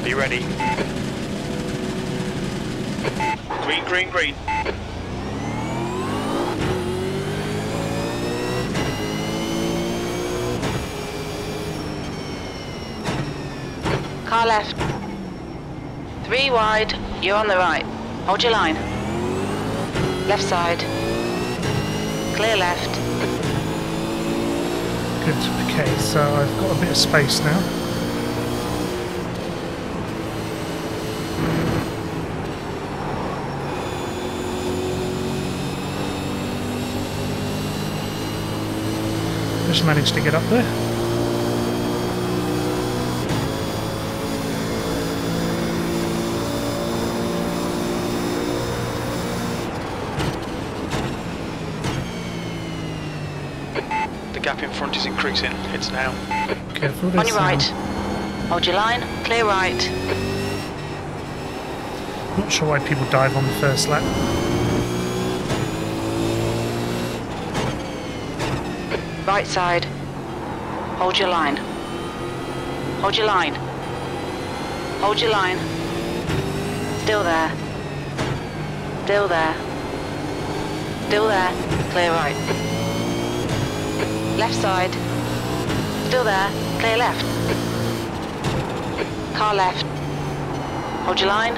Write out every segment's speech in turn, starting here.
Be ready. Green, green, green. Car left. 3 wide, you're on the right. Hold your line. Left side. Clear left. Good. Okay, so I've got a bit of space now. Just managed to get up there. The gap in front is increasing. It's now. Careful. On your right. Hold your line. Clear right. Not sure why people dive on the first lap. Right side. Hold your line. Hold your line. Hold your line. Still there. Still there. Still there. Clear right. Left side. Still there. Clear left. Car left. Hold your line.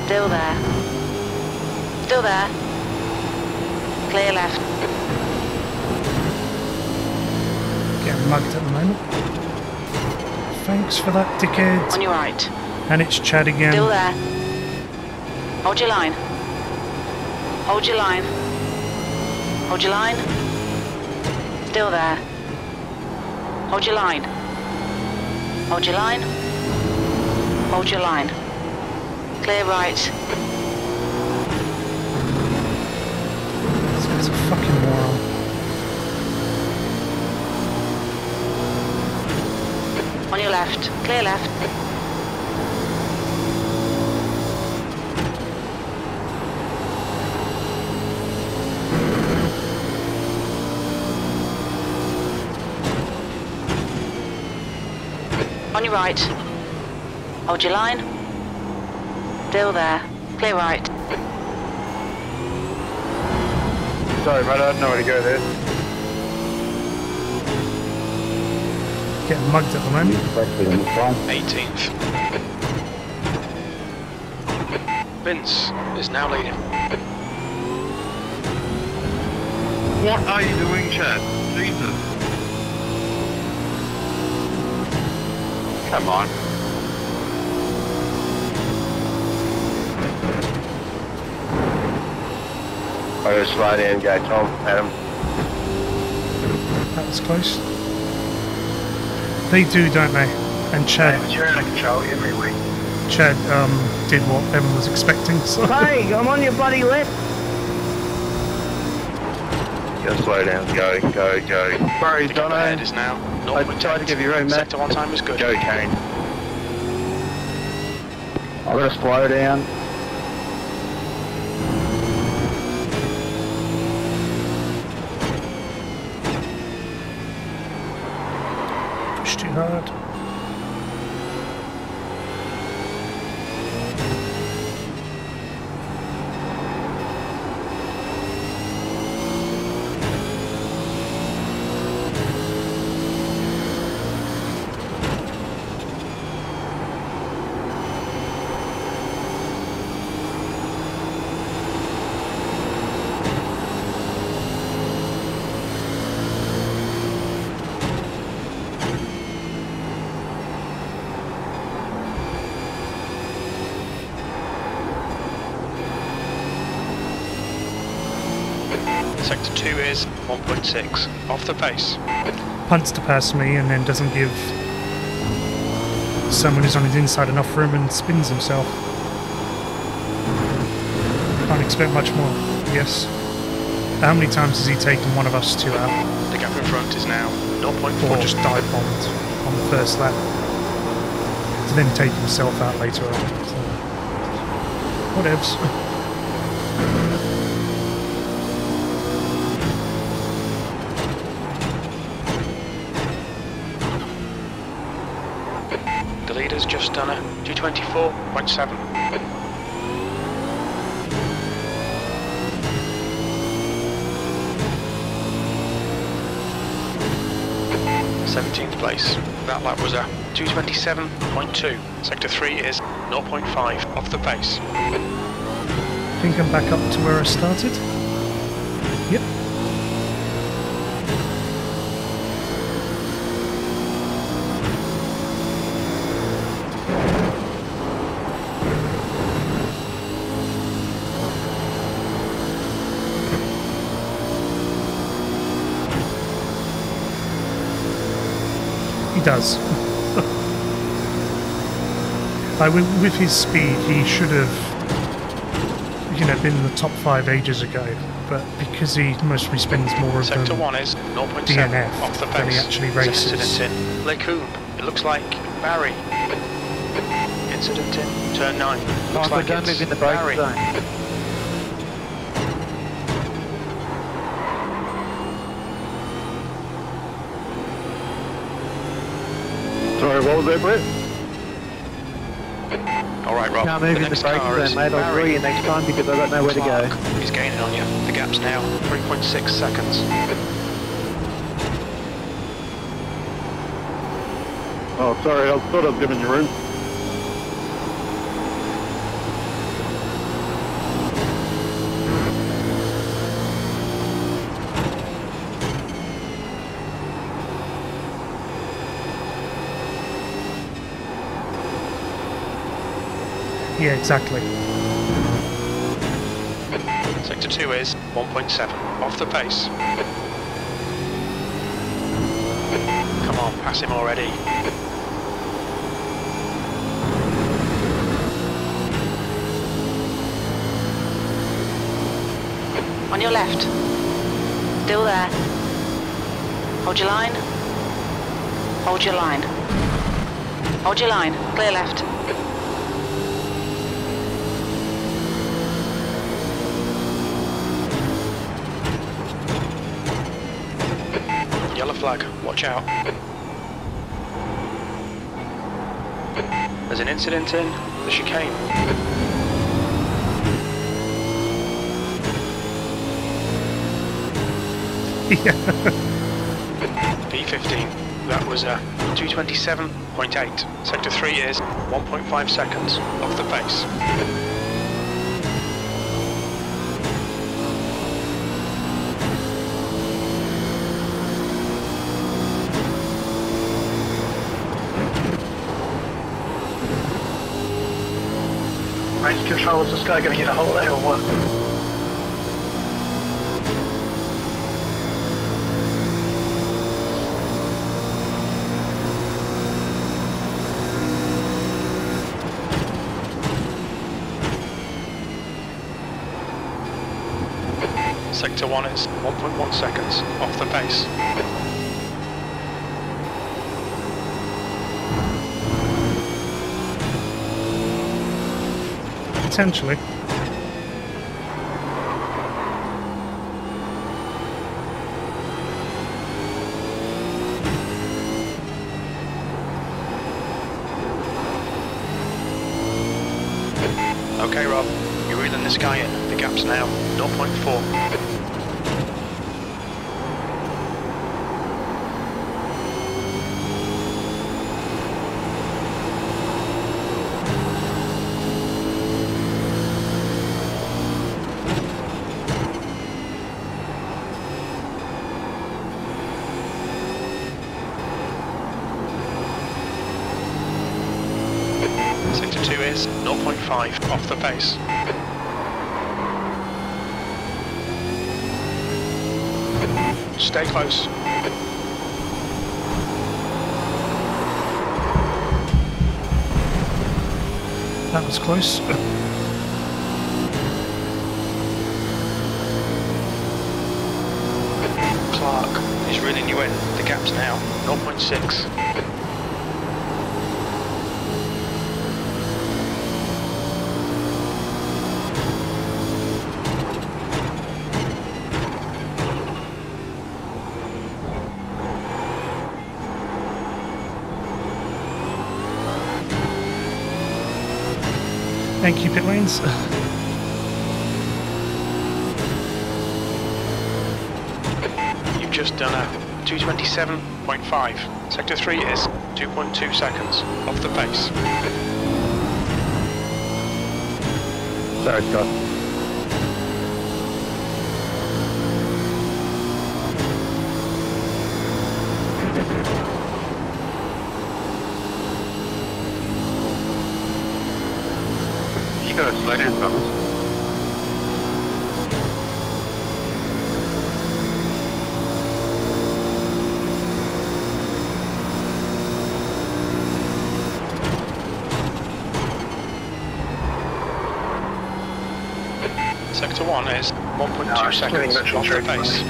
Still there. Still there. Clear left. Getting mugged at the moment. Thanks for that, dickhead. On your right. And it's Chad again. Still there. Hold your line. Hold your line. Hold your line. Still there. Hold your line. Hold your line. Hold your line. Clear right. This guy's a fucking moron. On your left. Clear left. On your right. Hold your line. Still there. Clear right. Sorry, mate, I don't know where to go there. Getting mugged at the moment. 18th. Vince is now leading. What are you doing, Chad? Jesus. Come on. I gotta slow down and go, Tom, Adam. That was close. They do, don't they? And Chad, You're out of control every week. Chad did what everyone was expecting. So. Hey, I'm on your bloody left. You gotta slow down. Go, go, go. Sorry, The gap ahead Dono. is now. I tried to give you room, mate. Sector 1 time is good. Go, Kane. I've got to slow down. Push too hard. Sector 2 is 1.6. Off the pace. Punts to pass me and then doesn't give someone who's on his inside enough room and spins himself. Can't expect much more, yes. How many times has he taken one of us two out? The gap in front is now 0.4. Or just dive bombed on the first lap to then take himself out later on. So, whatevs. The The leader's just done a 224.7. 17th place. That lap was a 227.2. Sector 3 is 0.5 off the pace. I think I'm back up to where I started. Yep. He does. With his speed, he should have, been in the top 5 ages ago. But because he mostly spends more of Sector them 1 is 0.7 DNF off the pace. than he actually races. Incident in Lacoon. It looks like Barry. Incident in Turn 9. Looks like don't it's move in the brake Barry. zone. Sorry, what was that, Brett? Alright, Rob. Can't move in the next brake car zone, is mate. I'll Barry. agree you next time because I don't know where to go. Clark. He's gaining on you. The gap's now 3.6 seconds. Oh, sorry, I thought I was giving you room. Yeah, exactly. Sector 2 is 1.7 off the pace. Come on, pass him already. On your left. Still there. Hold your line. Hold your line. Hold your line. Clear left. Yellow flag, watch out. There's an incident in the chicane. Yeah. P15, that was a 227.8. Sector 3 is 1.5 seconds off the pace. Range control, is this guy going to get a holiday or what? Sector 1 is 1.1 seconds off the pace. Potentially. Okay, Rob, you're reeling this guy in. The gap's now 0.4. Sector 2 is 0.5 off the pace. Stay close. That was close. Clark is reeling you in. The gap's now 0.6. Thank you, pit lanes. You've just done a 227.5. Sector 3 is 2.2 seconds off the pace. Sorry, Scott. You gotta slow down, Thomas. Sector 1 is 1.2 seconds off the pace.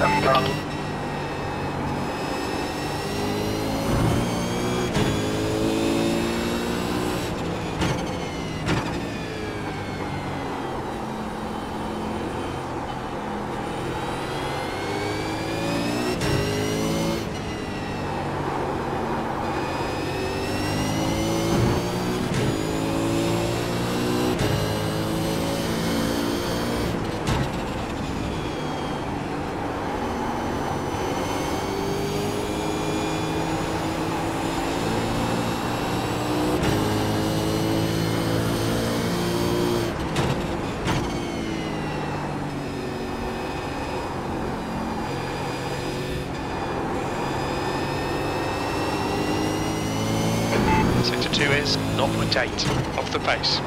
Sector 2 is 0.8 off the pace.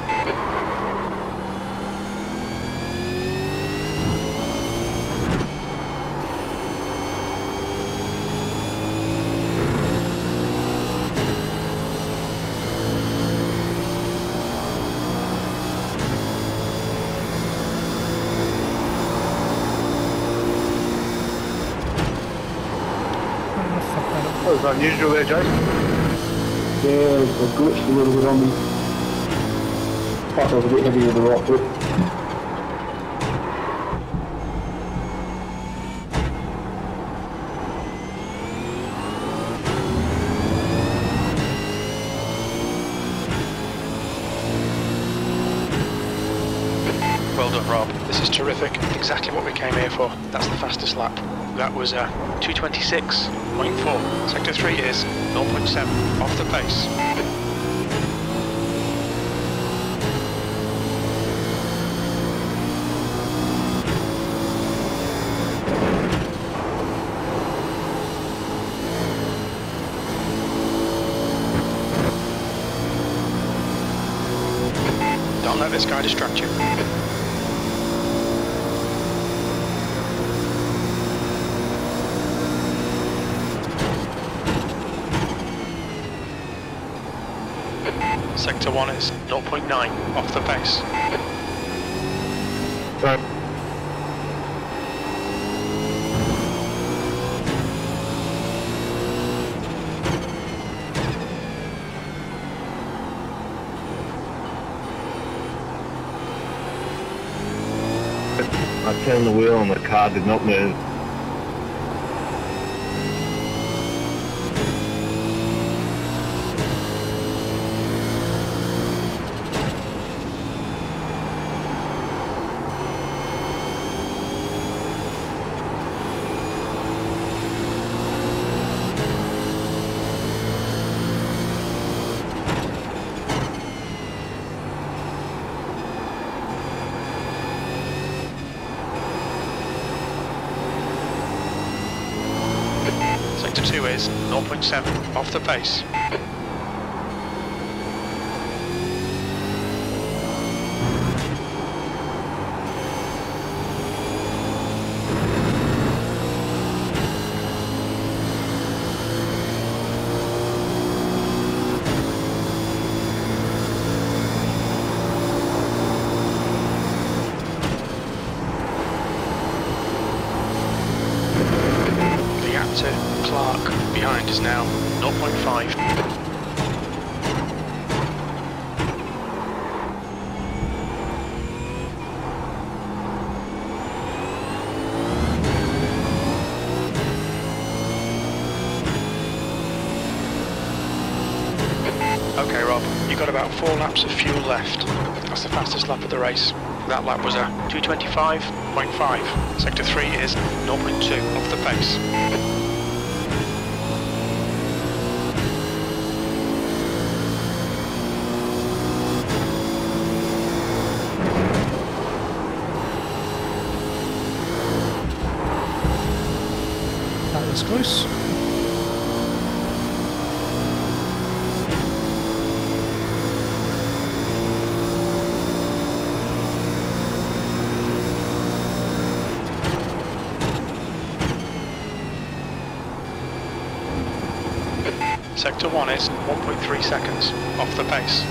That was unusual there, Jason. Yeah, I glitched a little bit on me. Plus I was a bit heavy with the right foot. Well done, Rob. This is terrific. Exactly what we came here for. That's the fastest lap. That was 226.4. Sector 3 is 0.7 off the pace. Don't let this guy distract you. Sector 1 is 0.9 off the pace. Right. I turned the wheel and the car did not move. Sector 2 is 0.7 off the pace. The gap to Clark behind is now 0.5. got about 4 laps of fuel left. That's the fastest lap of the race. That lap was a 2:25.5. Sector 3 is 0.2 off the pace. That was close. Sector 1 is 1.3 seconds off the pace.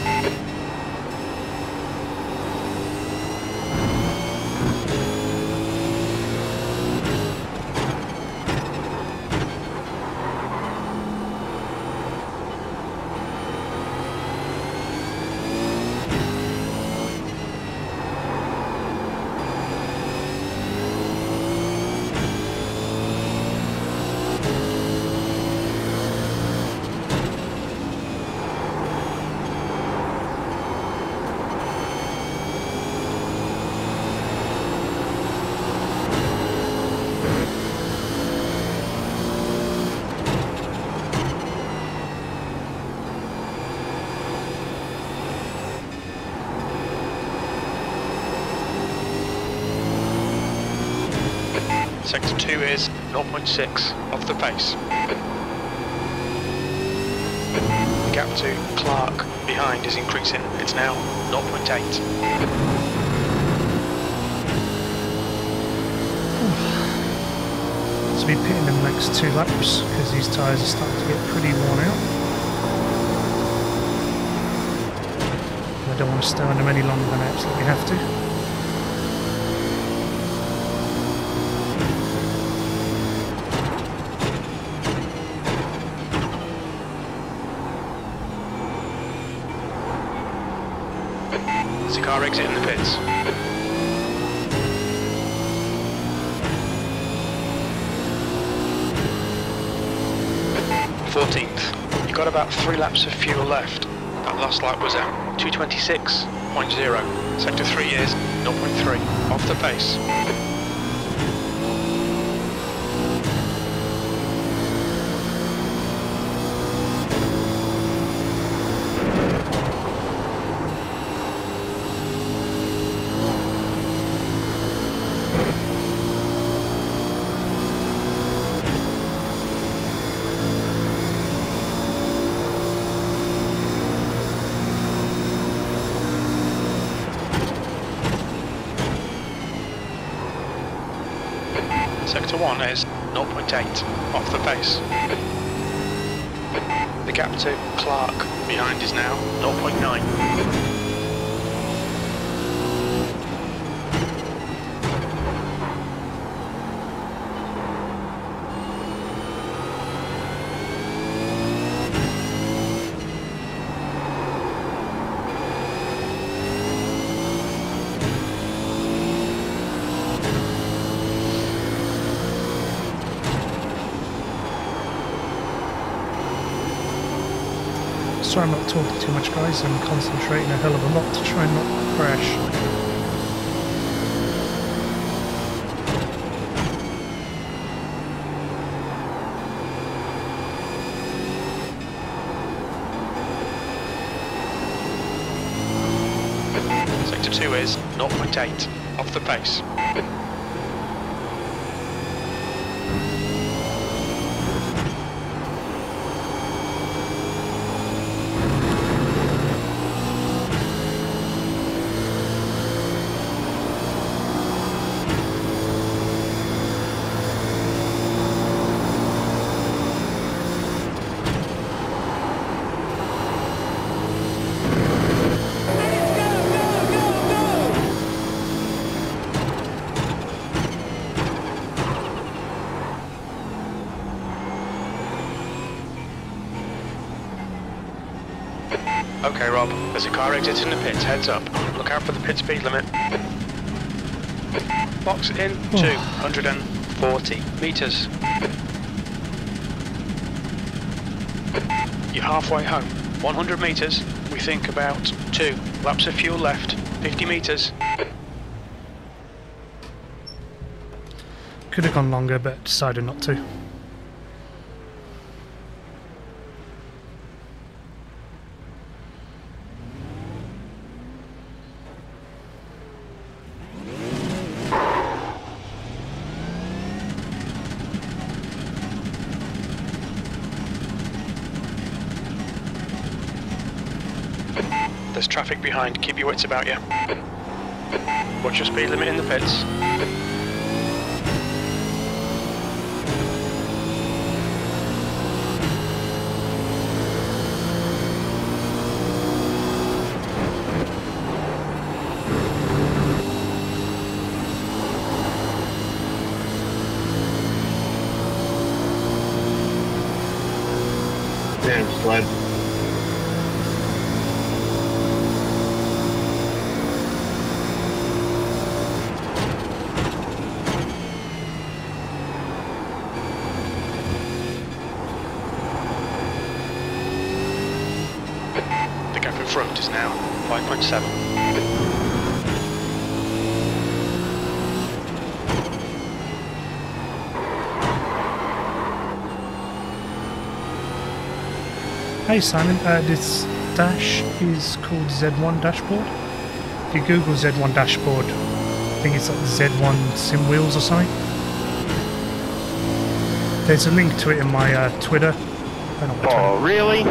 Sector 2 is 0.6 off the pace. The gap to Clark behind is increasing. It's now 0.8. So be pitting in the next 2 laps because these tyres are starting to get pretty worn out. I don't want to stay on them any longer than I absolutely have to. There's a car exiting the pits. You've got about 3 laps of fuel left. That last lap was at 2:26.0. Sector 3 is 0.3 off the pace. Sector 1 is 0.8 off the pace. The gap to Clark behind is now 0.9. Sorry I'm not talking too much, guys. I'm concentrating a hell of a lot to try and not crash. Sector 2 is 0.8 off the pace. Okay, Rob, there's a car exiting the pits. Heads up. Look out for the pit speed limit. Box in 240 metres. You're halfway home. 100 metres. We think about 2 laps of fuel left, 50 metres. Could have gone longer, but decided not to. There's traffic behind, keep your wits about you. Watch your speed limit in the pits. Damn sled. The gap in front is now 5.7. Hey Simon, this dash is called Z1 dashboard. If you Google Z1 dashboard, I think it's like Z1 sim wheels or something. There's a link to it in my Twitter. Oh, really?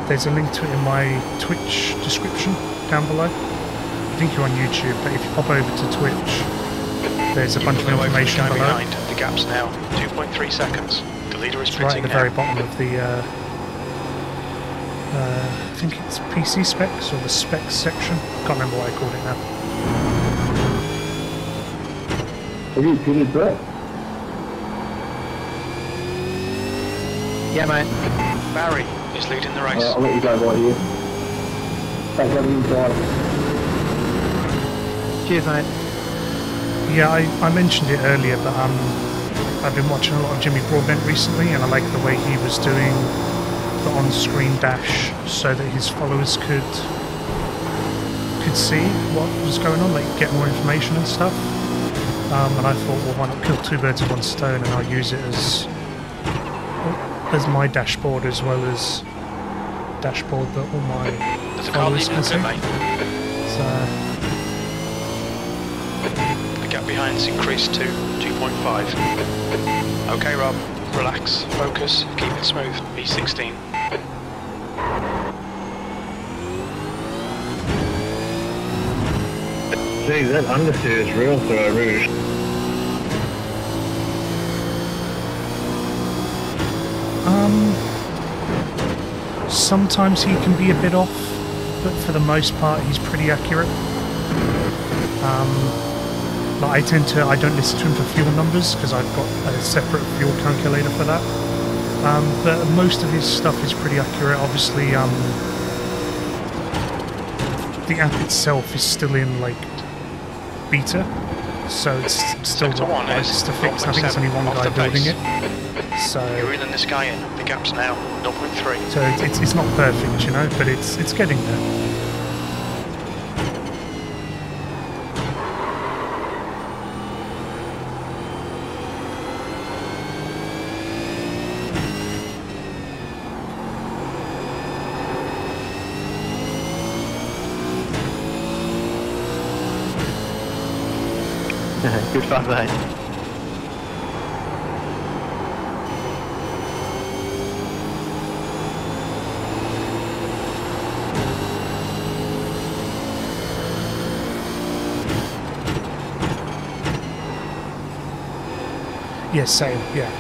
There's a link to it in my Twitch description down below. I think you're on YouTube, but if you pop over to Twitch, there's a bunch of information below. Behind. The gap's now 2.3 seconds. The leader is It's right at pitting the now. very bottom of the I think it's PC specs or the specs section. Can't remember what I called it now. Have you pitted, Brett? Yeah, mate. Barry is leading the race. I'll let you go right here. Thanks for having me drive. Cheers, mate. Yeah, I mentioned it earlier, but I've been watching a lot of Jimmy Broadbent recently, and I like the way he was doing the on-screen dash so that his followers could see what was going on, like get more information and stuff. And I thought, well, why not kill 2 birds with 1 stone, and I'll use it as my dashboard as well as dashboard that all my There's a car followers leading can the see. pit, mate. So The gap behind has increased to 2.5. Okay, Rob, relax, focus, keep it smooth. B16. Gee, that understeer is real throw rouge. sometimes he can be a bit off, but for the most part he's pretty accurate. But I don't listen to him for fuel numbers because I've got a separate fuel calculator for that. But most of his stuff is pretty accurate. Obviously, the app itself is still in like beta, so it's still got bugs to fix. I think there's only one guy building it. So you're reeling this guy in. The gap's now 0.3. So it's not perfect, you know, but it's getting there. Good fun, mate. Yeah, same, yeah.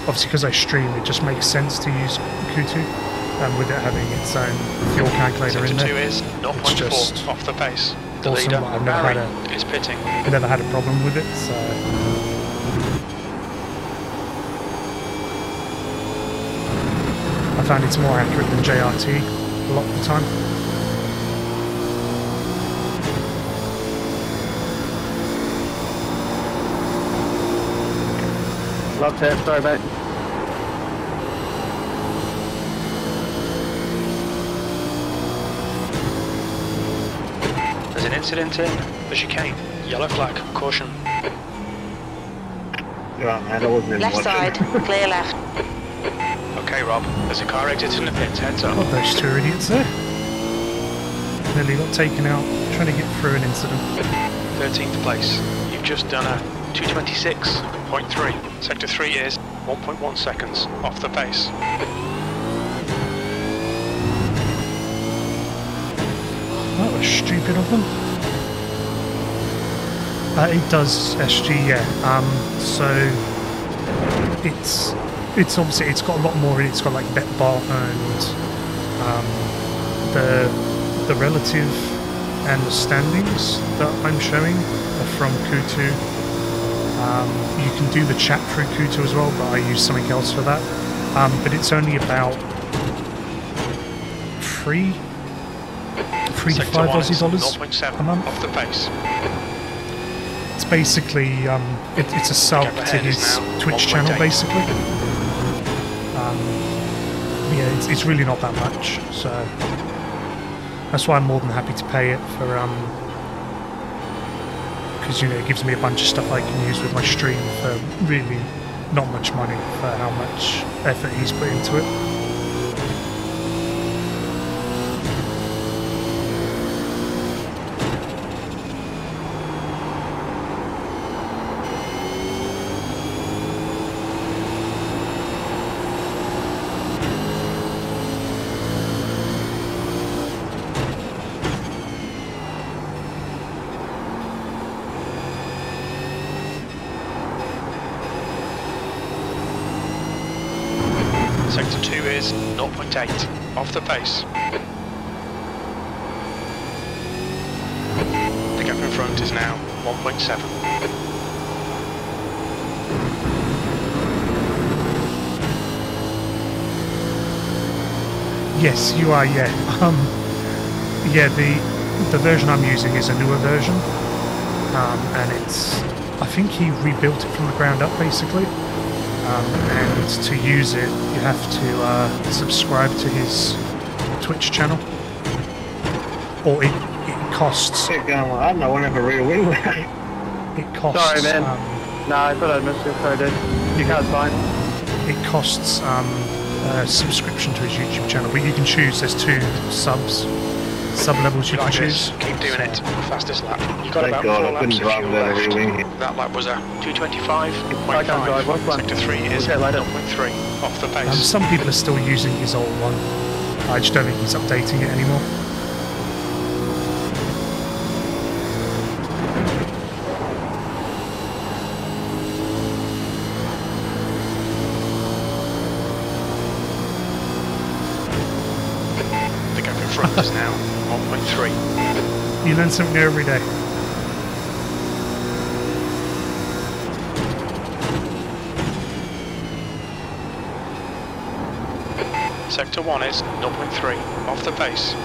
Obviously because I stream, it just makes sense to use Kutu, and with it having its own fuel calculator in Sector 2 there. is 0.4 off the pace. The Awesome, leader, but I've never Barry, had is pitting. I've never had a problem with it, so... I found it's more accurate than JRT a lot of the time. Love tap, sorry, mate. Incident in the chicane. Yellow flag. Caution. Yeah, man, I wasn't even Left watching. side, clear left. Okay, Rob. There's a car exiting the pits. Heads up. God, those two idiots there. Nearly got taken out trying to get through an incident. 13th place. You've just done a 226.3. Sector 3 is 1.1 seconds off the pace. That was stupid of them. It does SG, yeah. So it's obviously it's got a lot more in it. It's got like bet bar and the relative and the standings that I'm showing are from Kutu. You can do the chat through Kutu as well, but I use something else for that. But it's only about 3 to 5 Aussie dollars a month. Off the pace. It's basically it's a sub to his Twitch channel, basically. Yeah, it's really not that much, so that's why I'm more than happy to pay it for because you know it gives me a bunch of stuff I can use with my stream for really not much money for how much effort he's put into it. Sector 2 is 0.8 off the pace. The gap in front is now 1.7. Yes, you are. Yeah, yeah. The version I'm using is a newer version, and I think he rebuilt it from the ground up, basically. And to use it, you have to subscribe to his Twitch channel, or it costs. Keep going like that, and I won't have a real win. It costs. Sorry, man. No, I thought I'd missed it. Sorry, dude. You can't find. It costs a subscription to his YouTube channel, but you can choose. There's 2 sub levels you can choose. Keep doing it. Fastest lap. You got Thank about God, 4 I laps couldn't of drive fuel without a left. real win. That lap was a 225.5. I can't drive. What's one? Sector 3 is Okay, later. 0.3 off the pace. Some people are still using his old one. I just don't think he's updating it anymore. The gap in front is now 1.3. You learn something new every day. Sector 1 is 0.3 off the pace.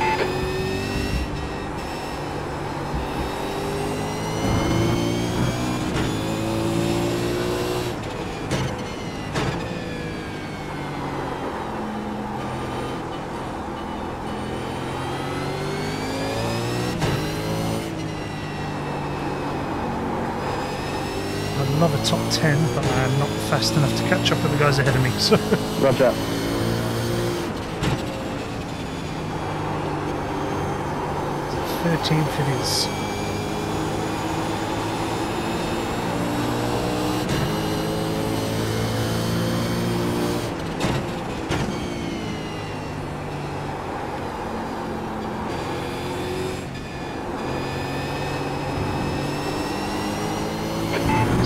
I'd love a top 10, but I'm not fast enough to catch up with the guys ahead of me. So Roger. 13th it is.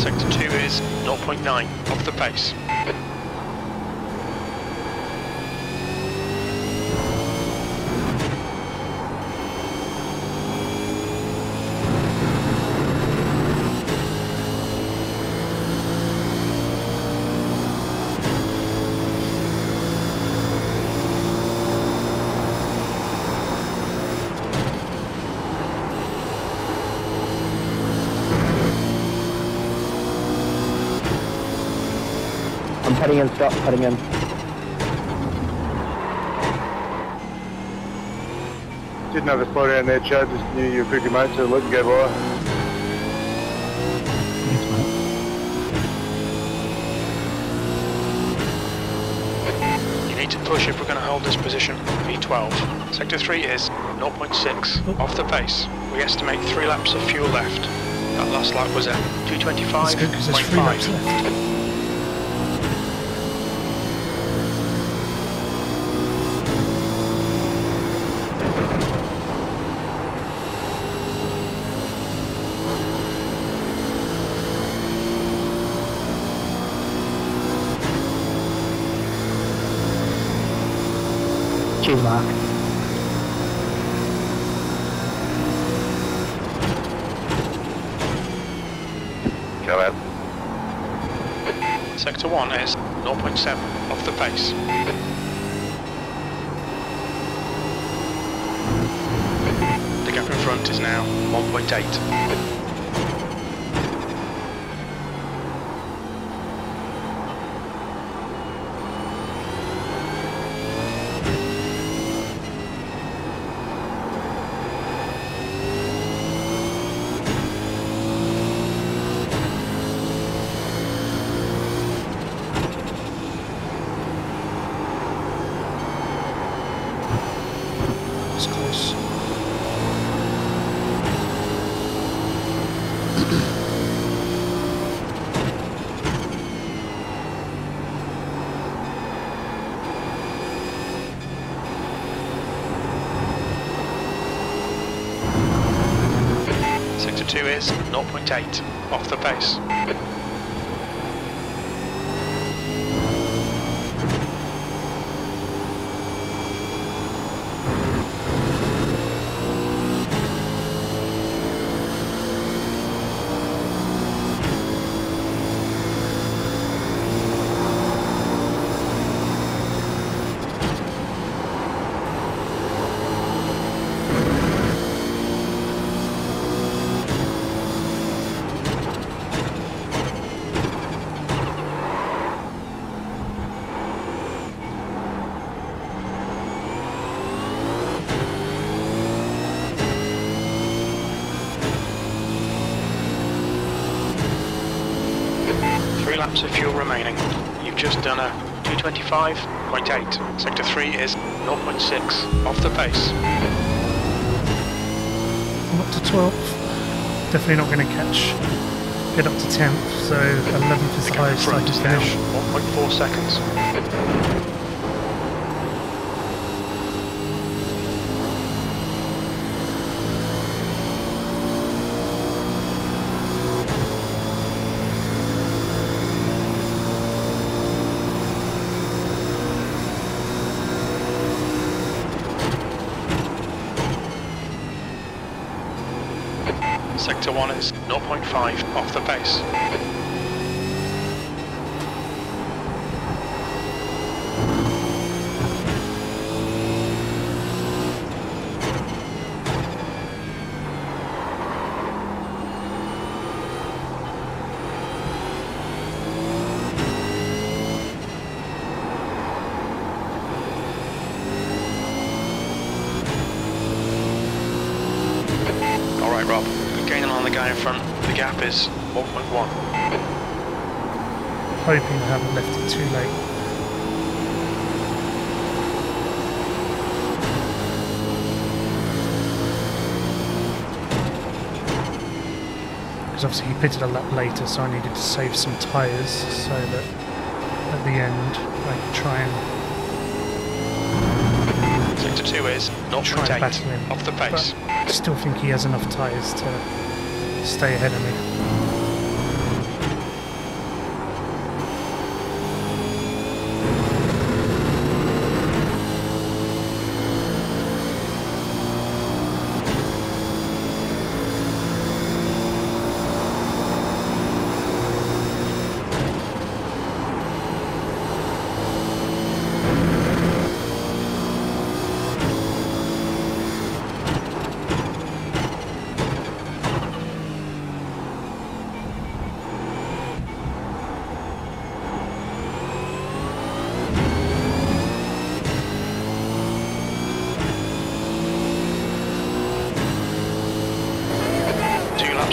Sector 2 is 0.9 off the pace. I'm heading in, stop, heading in. Didn't have a slow down there, Chad. Just knew you were quickly, mate, so let him go by. Thanks, mate. You need to push if we're going to hold this position. V12. Sector 3 is 0.6 off the pace. We estimate 3 laps of fuel left. That last lap was at 225.5. That's good because there's 3 laps left. Cheers, Mark. Go out. Sector 1 is 0.7 off the pace. The gap in front is now 1.8. It's close. Sector 2 is 0.8 off the pace. Laps of fuel remaining. You've just done a 225.8. Sector 3 is 0.6 off the pace. I'm up to 12th. Definitely not going to get up to 10th, so 11th is the highest I Front can is now finish. 1.4 seconds. Sector 1 is 0.5 off the pace. Alright, Rob. Gaining on the guy in front, the gap is 1.1. Hoping I haven't left it too late. Because obviously he pitted a lap later, so I needed to save some tyres so that at the end I could try and Sector 2 is battle 0.8 him. off the pace. But I still think he has enough tyres to stay ahead of me.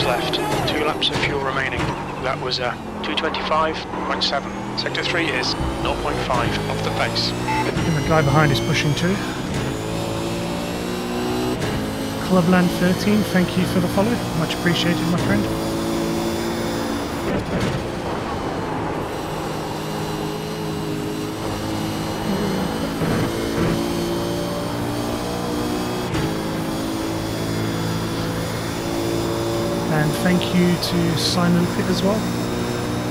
laps left, 2 laps of fuel remaining. That was 225.7. Sector 3 is 0.5 off the pace. And the guy behind is pushing too. Clubland 13, thank you for the follow. Much appreciated, my friend. And thank you to Simon Pitt as well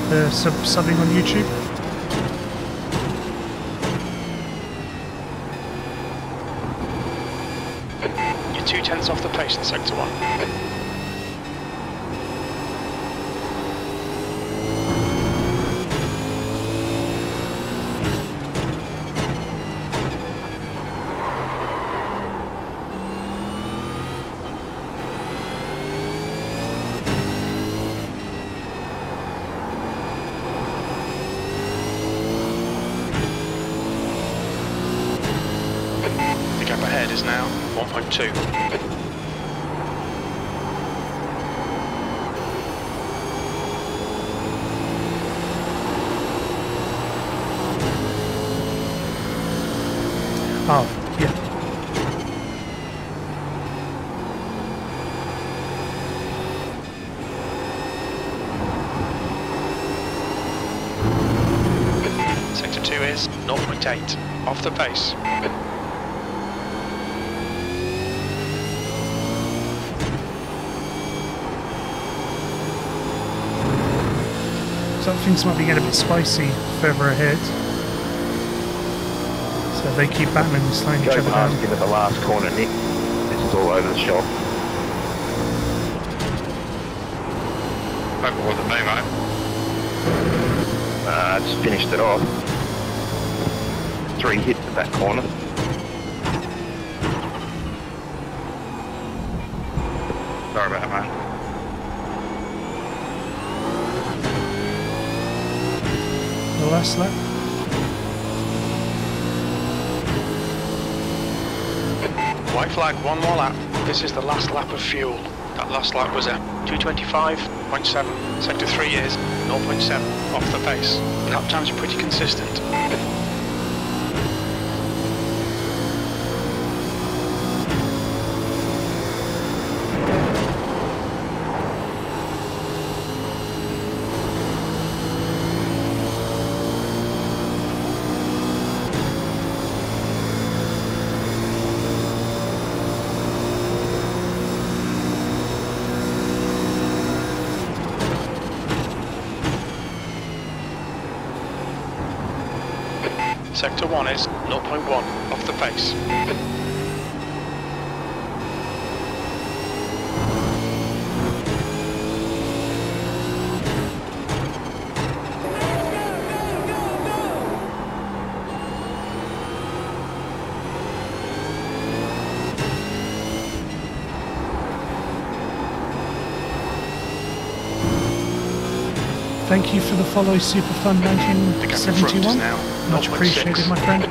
for subbing on YouTube. You're 2/10 off the pace in Sector 1. The gap ahead is now 1.2. Oh, yeah. Sector 2 is 0.8 off the pace. So things might be getting a bit spicy further ahead. So if they keep battling and slowing each Go other past down. him at the last corner, Nick. This is all over the shop. Hope it wasn't me, mate. I just finished it off. 3 hits at that corner. Sorry about that, mate. The last lap. White flag, 1 more lap. This is the last lap of fuel. That last lap was at 225.7. Sector 3 is 0.7 off the pace. Lap times are pretty consistent. Sector 1 is 0.1 off the pace. Thank you for the follow, Superfun The gap in front is 1971. now Much 0.6. appreciated, my friend.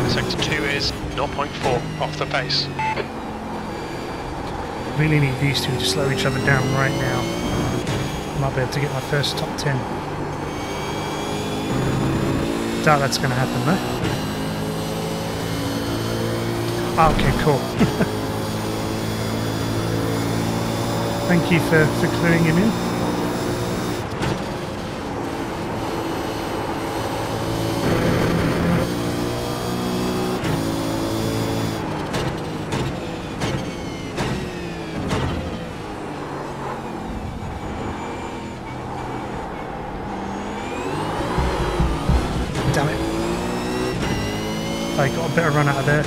Sector 2 is 0.4 off the pace. Really need these two to slow each other down right now. Might be able to get my first top 10. Doubt that's going to happen though. Okay, cool. Thank you for cluing him in. Damn it. I got a better run out of there.